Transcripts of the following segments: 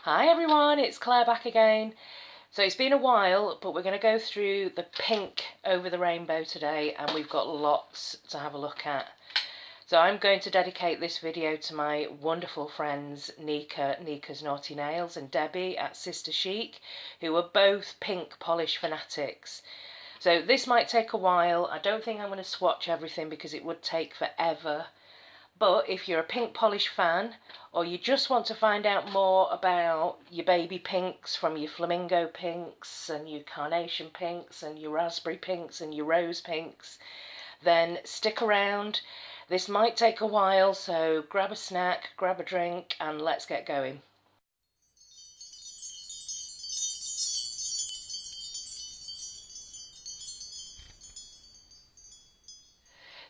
Hi everyone, it's Claire back again. So it's been a while, but we're going to go through the pink over the rainbow today, and we've got lots to have a look at. So I'm going to dedicate this video to my wonderful friends Nika's Naughty Nails, and Debbie at Sister Chic, who are both pink polish fanatics. So this might take a while. I don't think I'm going to swatch everything because it would take forever. But if you're a pink polish fan, or you just want to find out more about your baby pinks, from your flamingo pinks and your carnation pinks and your raspberry pinks and your rose pinks, then stick around. This might take a while, so grab a snack, grab a drink, and let's get going.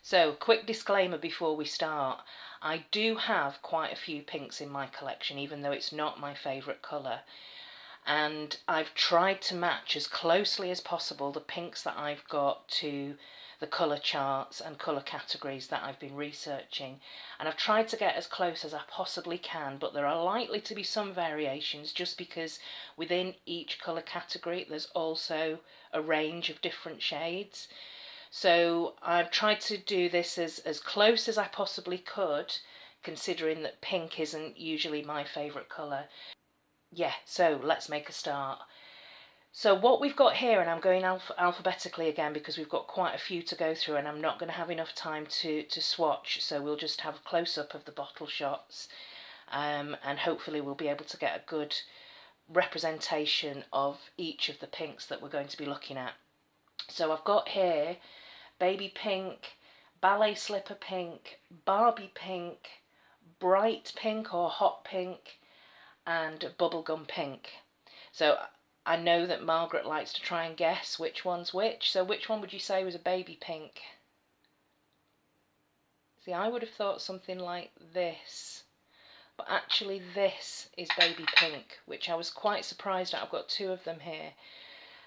So, quick disclaimer before we start. I do have quite a few pinks in my collection, even though it's not my favourite colour. And I've tried to match as closely as possible the pinks that I've got to the colour charts and colour categories that I've been researching. And I've tried to get as close as I possibly can, but there are likely to be some variations just because within each colour category there's also a range of different shades. So I've tried to do this as close as I possibly could, considering that pink isn't usually my favourite colour. Yeah, so let's make a start. So what we've got here, and I'm going alphabetically again because we've got quite a few to go through and I'm not going to have enough time to swatch, so we'll just have a close-up of the bottle shots, and hopefully we'll be able to get a good representation of each of the pinks that we're going to be looking at. So I've got here baby pink, ballet slipper pink, Barbie pink, bright pink or hot pink, and bubblegum pink. So I know that Margaret likes to try and guess which one's which. So which one would you say was a baby pink? See, I would have thought something like this, but actually this is baby pink, which I was quite surprised at. I've got two of them here.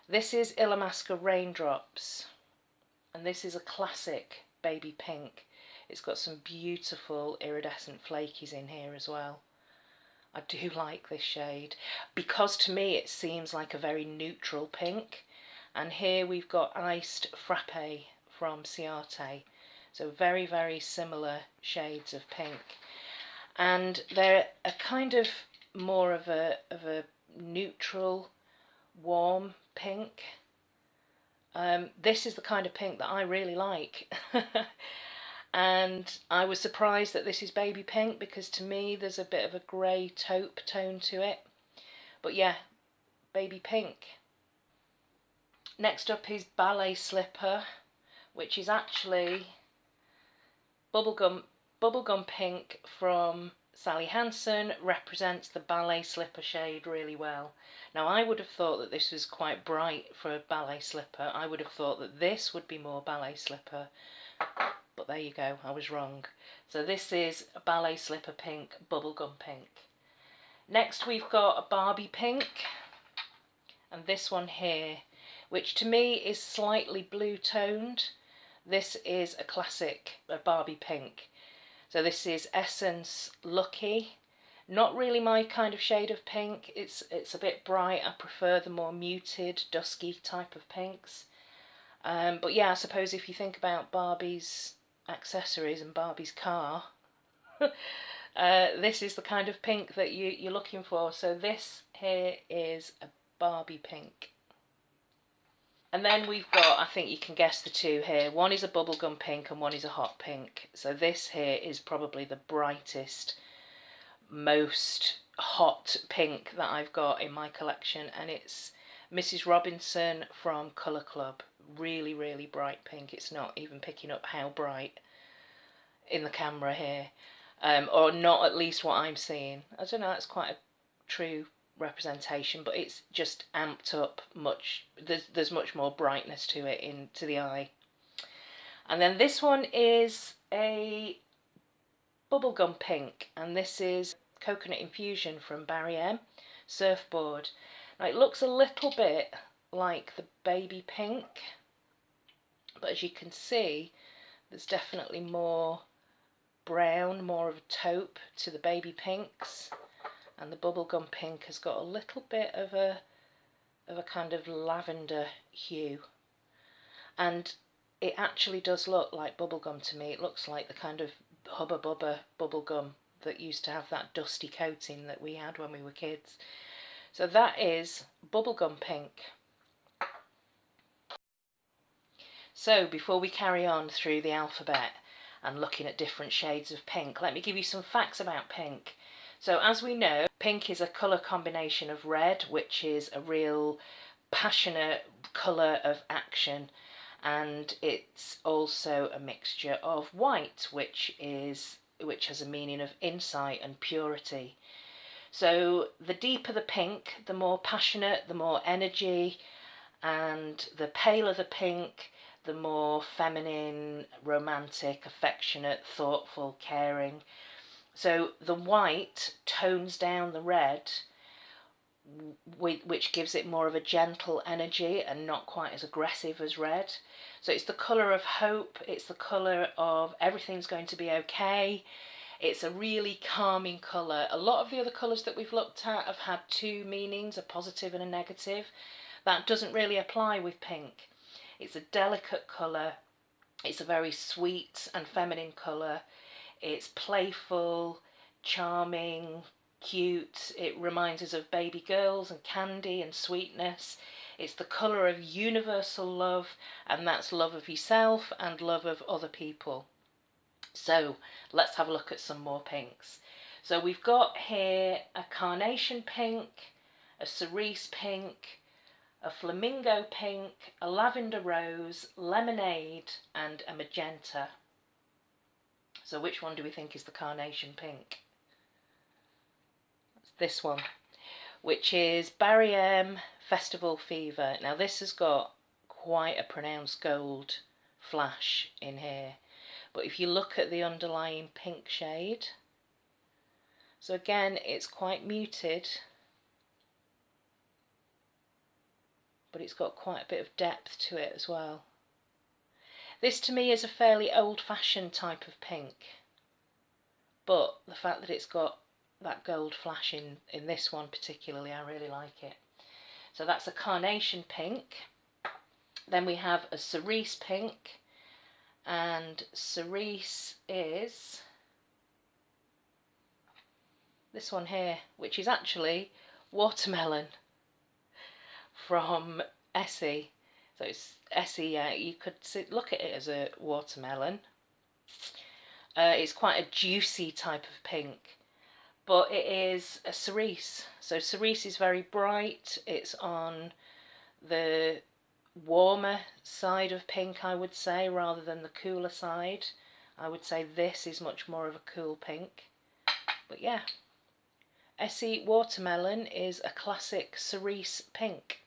This is Illamasqua Raindrops, and this is a classic baby pink. It's got some beautiful iridescent flakies in here as well. I do like this shade because to me it seems like a very neutral pink. And here we've got Iced Frappe from Ciate. So very, very similar shades of pink. And they're a kind of more of a neutral, warm pink. This is the kind of pink that I really like. And I was surprised that this is baby pink because to me there's a bit of a grey taupe tone to it. But yeah, baby pink. Next up is Ballet Slipper, which is actually bubblegum pink from Sally Hansen. Represents the ballet slipper shade really well. Now I would have thought that this was quite bright for a ballet slipper. I would have thought that this would be more ballet slipper. But there you go, I was wrong. So this is a ballet slipper pink, bubblegum pink. Next we've got a Barbie pink, and this one here, which to me is slightly blue toned. This is a classic, a Barbie pink. So this is Essence Lucky. Not really my kind of shade of pink. It's a bit bright. I prefer the more muted, dusky type of pinks. But yeah, I suppose if you think about Barbie's accessories and Barbie's car, this is the kind of pink that you're looking for. So this here is a Barbie pink. And then we've got, I think you can guess the two here. One is a bubblegum pink and one is a hot pink. So this here is probably the brightest, most hot pink that I've got in my collection, and it's Mrs. Robinson from Colour Club. Really, really bright pink. It's not even picking up how bright in the camera here, or not at least what I'm seeing. I don't know, it's quite a true representation, but it's just amped up much. There's much more brightness to it to the eye. And then this one is a bubblegum pink, and this is Coconut Infusion from Barry M. Surfboard. Now it looks a little bit like the baby pink, but as you can see there's definitely more brown, more of a taupe to the baby pinks. and the bubblegum pink has got a little bit of a kind of lavender hue, and it actually does look like bubblegum to me. It looks like the kind of Hubba Bubba bubblegum that used to have that dusty coating that we had when we were kids. So that is bubblegum pink. So before we carry on through the alphabet and looking at different shades of pink, let me give you some facts about pink. So as we know, pink is a colour combination of red, which is a real passionate colour of action, and it's also a mixture of white, which has a meaning of insight and purity. So the deeper the pink, the more passionate, the more energy, and the paler the pink, the more feminine, romantic, affectionate, thoughtful, caring. So the white tones down the red, which gives it more of a gentle energy and not quite as aggressive as red. So it's the colour of hope, it's the colour of everything's going to be okay. It's a really calming colour. A lot of the other colours that we've looked at have had two meanings, a positive and a negative. That doesn't really apply with pink. It's a delicate colour. It's a very sweet and feminine colour. It's playful, charming, cute. It reminds us of baby girls and candy and sweetness. It's the colour of universal love, and that's love of yourself and love of other people. So let's have a look at some more pinks. So we've got here a carnation pink, a cerise pink, a flamingo pink, a lavender rose, lemonade, and a magenta. So which one do we think is the carnation pink? It's this one, which is Barry M Festival Fever. Now this has got quite a pronounced gold flash in here, but if you look at the underlying pink shade, so again it's quite muted, but it's got quite a bit of depth to it as well. This to me is a fairly old-fashioned type of pink, but the fact that it's got that gold flash in this one particularly, I really like it. So that's a carnation pink. Then we have a cerise pink, and cerise is this one here, which is actually watermelon from Essie. So it's Essie, you could look at it as a watermelon. It's quite a juicy type of pink, but it is a cerise. So cerise is very bright. It's on the warmer side of pink, I would say, rather than the cooler side. I would say this is much more of a cool pink. But yeah, Essie watermelon is a classic cerise pink.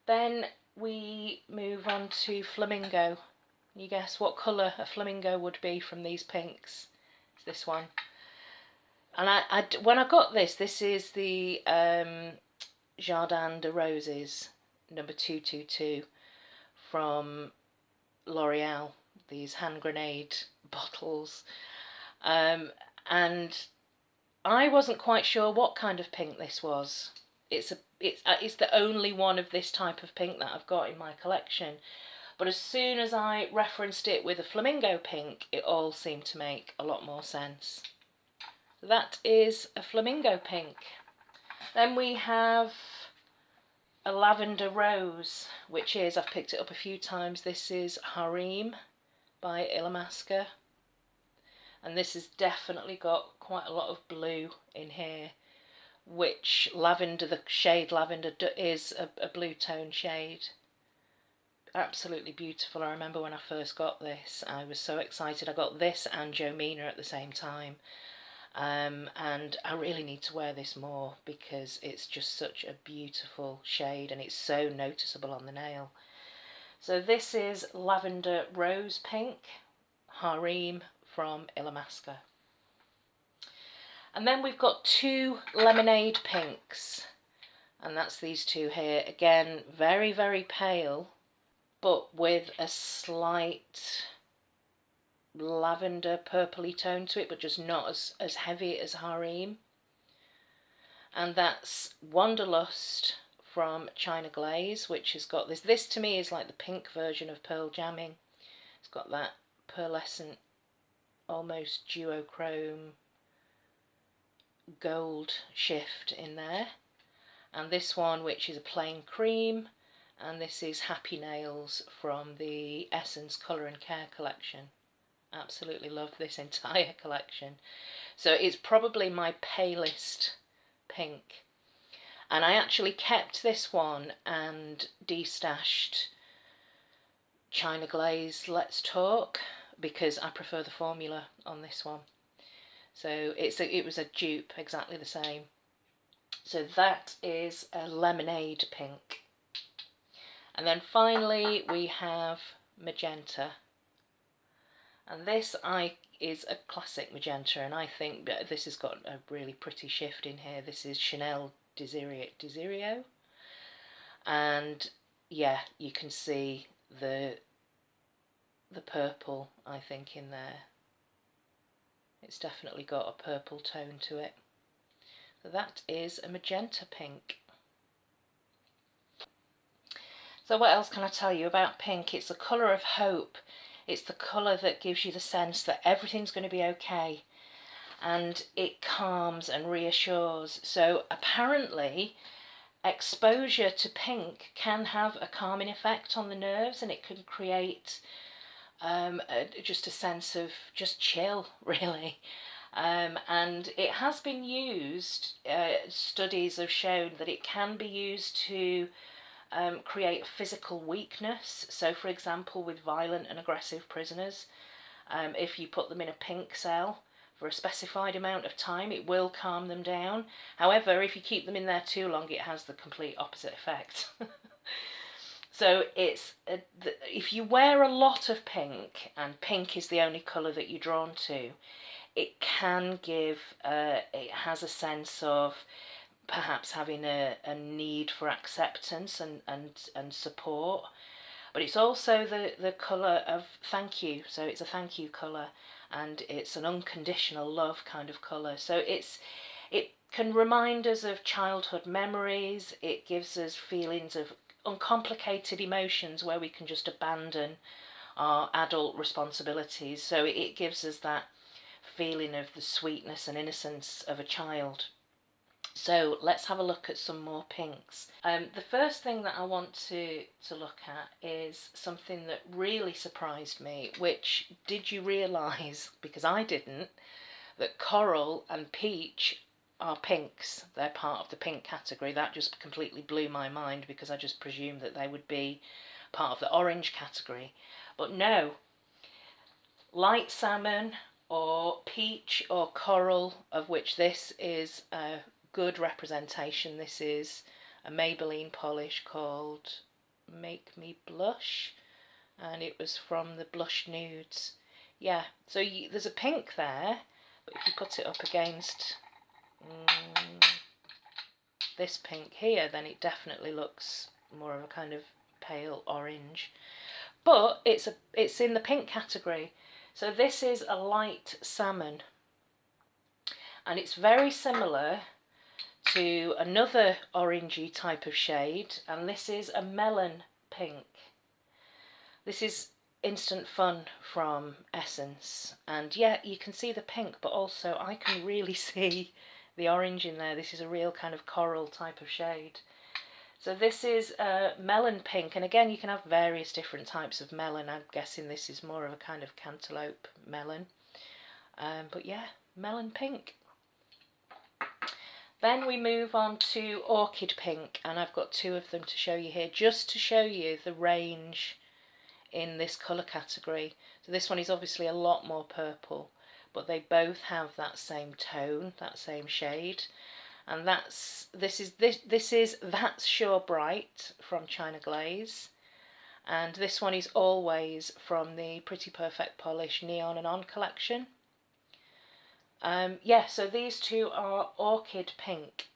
Then we move on to flamingo. You guess what colour a flamingo would be from these pinks? It's this one. And when I got this is the Jardin de Roses number 222 from L'Oreal, these hand grenade bottles. And I wasn't quite sure what kind of pink this was. It's the only one of this type of pink that I've got in my collection. But as soon as I referenced it with a flamingo pink, it all seemed to make a lot more sense. That is a flamingo pink. Then we have a lavender rose, which is, I've picked it up a few times, this is Harem by Illamasqua. And this has definitely got quite a lot of blue in here, which lavender, the shade lavender, is a blue tone shade. Absolutely beautiful. I remember when I first got this, I was so excited. I got this and Jomina at the same time. And I really need to wear this more because it's just such a beautiful shade and it's so noticeable on the nail. So this is Lavender Rose Pink, Harem from Illamasqua. And then we've got two lemonade pinks, and that's these two here. Again, very, very pale, but with a slight lavender purpley tone to it, but just not as heavy as Harem. And that's Wanderlust from China Glaze, which has got this. This to me is like the pink version of Pearl Jamming. It's got that pearlescent, almost duochrome gold shift in there. And this one, which is a plain cream, and this is Happy Nails from the Essence Colour and Care collection. Absolutely love this entire collection. So it's probably my palest pink. And I actually kept this one and destashed China Glaze Let's Talk because I prefer the formula on this one. So it was a dupe, exactly the same. So that is a lemonade pink. And then finally we have magenta. And this is a classic magenta, and I think that this has got a really pretty shift in here. This is Chanel Desirio. And yeah, you can see the purple, I think, in there. It's definitely got a purple tone to it. So that is a magenta pink. So what else can I tell you about pink? It's the colour of hope. It's the colour that gives you the sense that everything's going to be okay. And it calms and reassures. So apparently exposure to pink can have a calming effect on the nerves, and it can create just a sense of just chill, really. And it has been used, studies have shown that it can be used to create physical weakness. So for example, with violent and aggressive prisoners, if you put them in a pink cell for a specified amount of time, it will calm them down. However, if you keep them in there too long, it has the complete opposite effect. So if you wear a lot of pink, and pink is the only colour that you're drawn to, it can give, it has a sense of perhaps having a need for acceptance and support. But it's also the colour of thank you, so it's a thank you colour, and it's an unconditional love kind of colour. So it can remind us of childhood memories. It gives us feelings of uncomplicated emotions where we can just abandon our adult responsibilities. So it gives us that feeling of the sweetness and innocence of a child. So let's have a look at some more pinks. The first thing that I want to look at is something that really surprised me, which, did you realise, because I didn't, that coral and peach are pinks? They're part of the pink category. That just completely blew my mind because I just presumed that they would be part of the orange category. But no, light salmon or peach or coral, of which this is a good representation. This is a Maybelline polish called Make Me Blush, and it was from the Blush Nudes. Yeah, so there's a pink there, but if you put it up against this pink here, then it definitely looks more of a kind of pale orange. But it's in the pink category. So this is a light salmon, and it's very similar to another orangey type of shade, and this is a melon pink. This is Instant Fun from Essence, and yeah, you can see the pink, but also I can really see the orange in there. This is a real kind of coral type of shade. So this is melon pink, and again you can have various different types of melon. I'm guessing this is more of a kind of cantaloupe melon, but yeah, melon pink. Then we move on to orchid pink, and I've got two of them to show you here, just to show you the range in this colour category. So this one is obviously a lot more purple, but they both have that same tone, that same shade. And this is That's Sure Bright from China Glaze, and this one is Always from the Pretty Perfect Polish Neon and On collection. Yeah, so these two are orchid pink.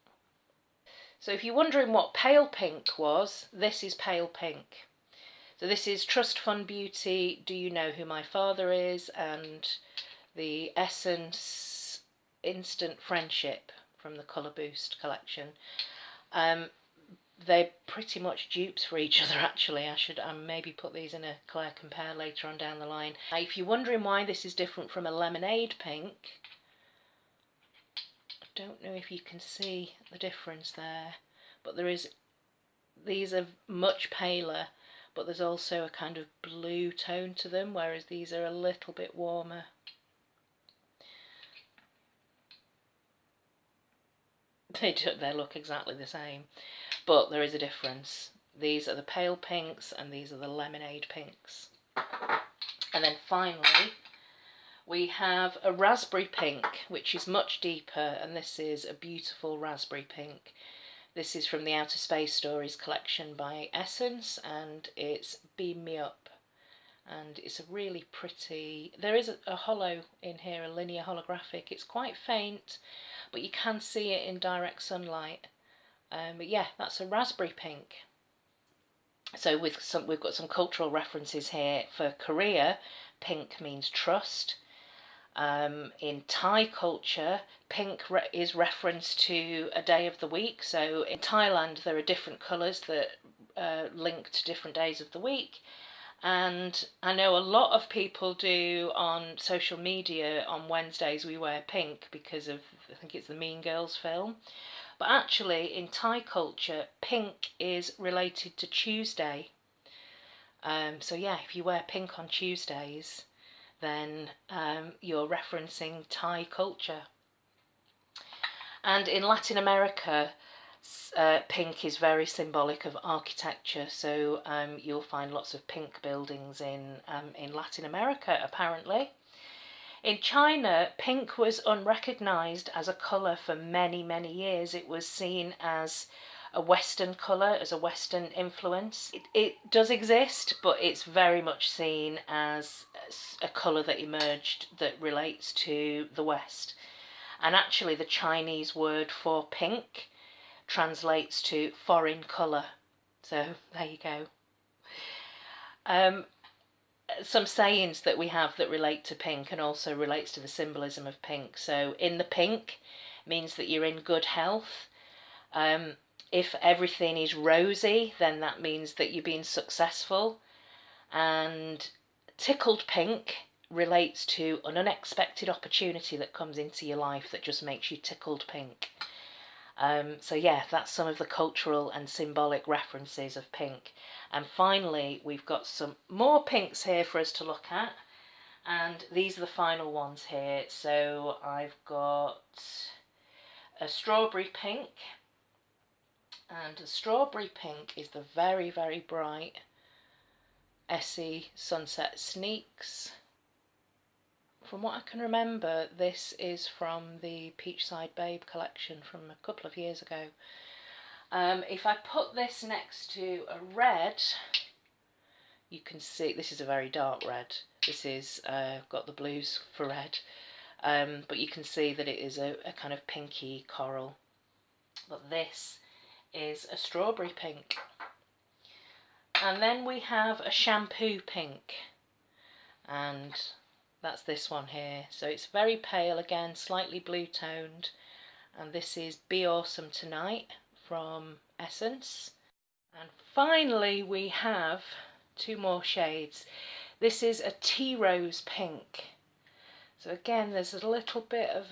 So if you're wondering what pale pink was, this is pale pink. So this is Trust Fund Beauty, Do You Know Who My Father Is, and the Essence Instant Friendship from the Colour Boost collection. They're pretty much dupes for each other, actually. I should maybe put these in a Clare compare later on down the line. If you're wondering why this is different from a lemonade pink, I don't know if you can see the difference there, but these are much paler, but there's also a kind of blue tone to them, whereas these are a little bit warmer. They look exactly the same, but there is a difference. These are the pale pinks and these are the lemonade pinks. And then finally we have a raspberry pink, which is much deeper, and this is a beautiful raspberry pink. This is from the Outer Space Stories collection by Essence, and it's Beam Me Up. And it's a really pretty... There is a hollow in here, a linear holographic. It's quite faint, but you can see it in direct sunlight. But yeah, that's a raspberry pink. So we've got some cultural references here. For Korea, pink means trust. In Thai culture, pink is reference to a day of the week. So in Thailand, there are different colours that link to different days of the week. And I know a lot of people do on social media on Wednesdays we wear pink because of, I think it's the Mean Girls film. But actually in Thai culture, pink is related to Tuesday. So yeah, if you wear pink on Tuesdays, then you're referencing Thai culture. And in Latin America, pink is very symbolic of architecture, so you'll find lots of pink buildings in Latin America, apparently. In China, pink was unrecognised as a colour for many, many years. It was seen as a Western colour, as a Western influence. It does exist, but it's very much seen as a colour that emerged that relates to the West. And actually the Chinese word for pink translates to foreign colour. So there you go. Some sayings that we have that relate to pink and also relates to the symbolism of pink. So in the pink means that you're in good health. If everything is rosy, then that means that you're being successful. And tickled pink relates to an unexpected opportunity that comes into your life that just makes you tickled pink. So yeah, that's some of the cultural and symbolic references of pink. And finally, we've got some more pinks here for us to look at. And these are the final ones here. So I've got a strawberry pink. And a strawberry pink is the very, very bright Essie Sunset Sneaks. From what I can remember, this is from the Peachside Babe collection from a couple of years ago. If I put this next to a red, you can see this is a very dark red. This is got the blues for red, but you can see that it is a kind of pinky coral. But this is a strawberry pink. And then we have a shampoo pink, and that's this one here. So it's very pale again, slightly blue toned, and this is Be Awesome Tonight from Essence. And finally we have two more shades. This is a tea rose pink. So again, there's a little bit of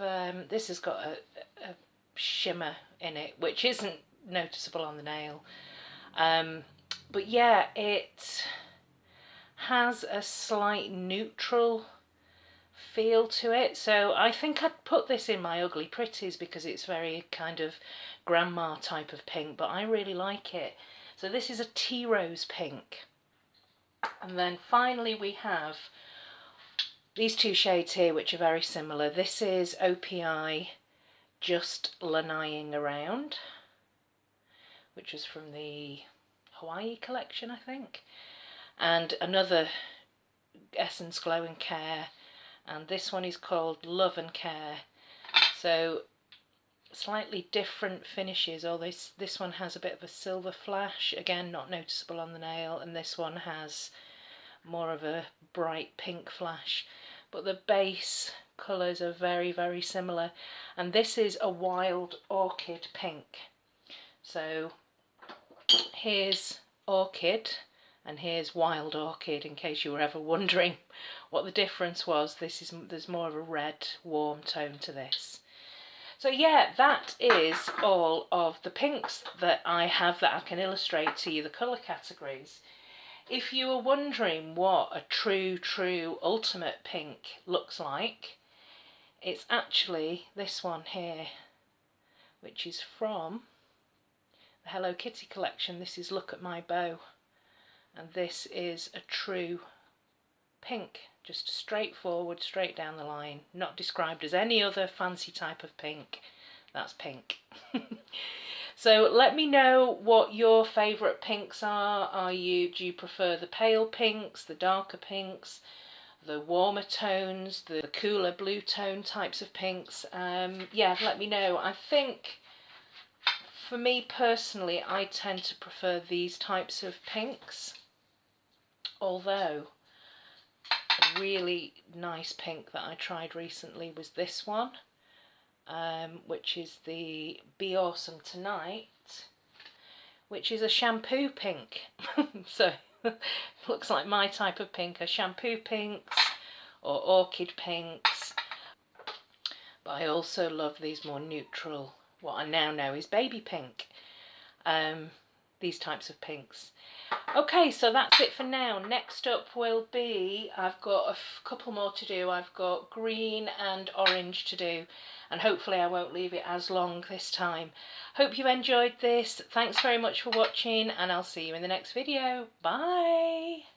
this has got a shimmer in it, which isn't noticeable on the nail. But yeah, it has a slight neutral feel to it. So I think I'd put this in my Ugly Pretties because it's very kind of grandma type of pink, but I really like it. So this is a tea rose pink. And then finally we have these two shades here, which are very similar. This is OPI Just Lanaying Around, which was from the Hawaii collection, I think. And another Essence Glow and Care, and this one is called Love and Care. So slightly different finishes. Or this one has a bit of a silver flash, again not noticeable on the nail, and this one has more of a bright pink flash, but the base colours are very, very similar. And this is a wild orchid pink. So here's orchid and here's wild orchid, in case you were ever wondering what the difference was. There's more of a red warm tone to this. So yeah, that is all of the pinks that I have that I can illustrate to you, the colour categories. If you were wondering what a true ultimate pink looks like, it's actually this one here, which is from the Hello Kitty collection. This is Look at My Bow, and this is a true pink, just straightforward, straight down the line, not described as any other fancy type of pink. That's pink. So let me know what your favourite pinks are. Do you prefer the pale pinks, the darker pinks, the warmer tones, the cooler blue tone types of pinks? Yeah, let me know. I think for me personally, I tend to prefer these types of pinks, although a really nice pink that I tried recently was this one, which is the Be Awesome Tonight, which is a shampoo pink. So looks like my type of pink, are shampoo pinks or orchid pinks. But I also love these more neutral, what I now know is baby pink, these types of pinks. Okay, so that's it for now. Next up will be, I've got a couple more to do. I've got green and orange to do, and hopefully I won't leave it as long this time. Hope you enjoyed this. Thanks very much for watching, and I'll see you in the next video. Bye!